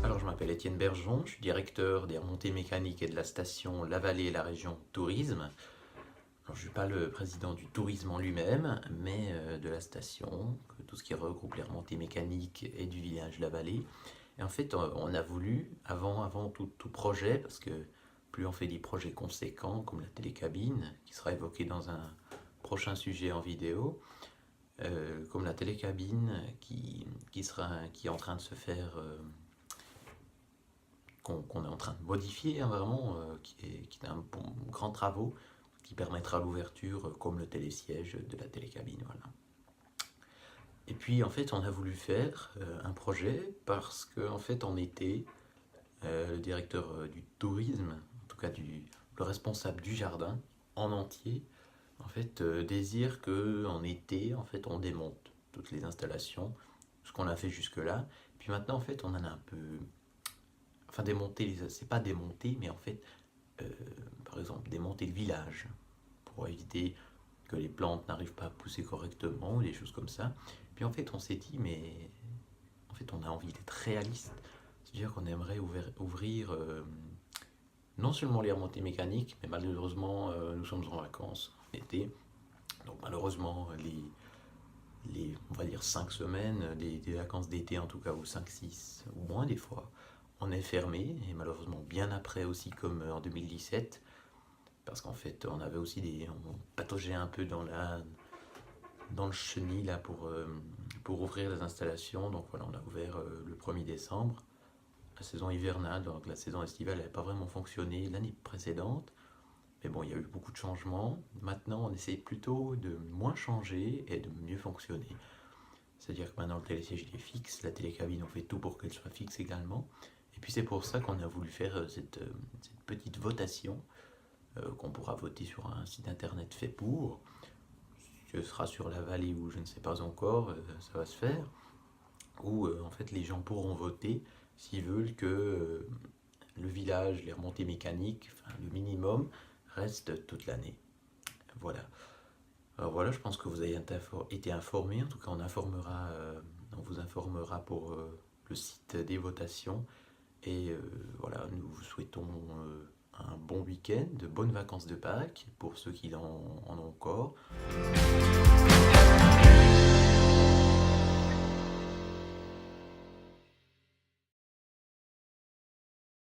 Alors, je m'appelle Étienne Bergeon, je suis directeur des remontées mécaniques et de la station La Vallée et la région Tourisme. Alors, je ne suis pas le président du tourisme en lui-même, mais de la station, tout ce qui regroupe les remontées mécaniques et du village La Vallée. Et en fait, on a voulu, avant tout projet, parce que plus on fait des projets conséquents, comme la télécabine, qui sera évoquée dans un prochain sujet en vidéo, comme la télécabine qui est en train de se faire qu'on est en train de modifier, hein, vraiment, qui est un bon, grand travaux qui permettra l'ouverture, comme le télésiège de la télécabine. Voilà. Et puis en fait, on a voulu faire un projet parce qu'en fait, en été, le directeur du tourisme, en tout cas le responsable du jardin en entier, en fait, désire que en été, en fait, on démonte toutes les installations, ce qu'on a fait jusque-là. Puis maintenant, en fait, on en a un peu, enfin démonter, c'est pas démonter, mais en fait, euh, par exemple, démonter le village pour éviter que les plantes n'arrivent pas à pousser correctement ou des choses comme ça. Puis en fait, on s'est dit, mais en fait, on a envie d'être réaliste, c'est-à-dire qu'on aimerait ouvrir non seulement les remontées mécaniques, mais malheureusement, nous sommes en vacances en été, donc malheureusement, on va dire 5 semaines, des vacances d'été en tout cas, ou 5 6 ou moins des fois, on est fermé, et malheureusement bien après aussi, comme en 2017, parce qu'en fait on avait aussi on pataugeait un peu dans le chenil là pour ouvrir les installations. Donc voilà, on a ouvert le 1er décembre, la saison hivernale. Donc la saison estivale n'avait pas vraiment fonctionné l'année précédente, mais bon, il y a eu beaucoup de changements. Maintenant on essaie plutôt de moins changer et de mieux fonctionner. C'est-à-dire que maintenant le télésiège il est fixe, la télécabine on fait tout pour qu'elle soit fixe également. Et puis c'est pour ça qu'on a voulu faire cette petite votation qu'on pourra voter sur un site internet fait pour. Ce sera sur la vallée ou je ne sais pas encore, ça va se faire. Où en fait les gens pourront voter s'ils veulent que le village, les remontées mécaniques, enfin, le minimum, reste toute l'année. Voilà. Alors voilà, je pense que vous avez été informés. En tout cas, on vous informera pour le site des votations. Et voilà, nous vous souhaitons un bon week-end, de bonnes vacances de Pâques pour ceux qui en ont encore.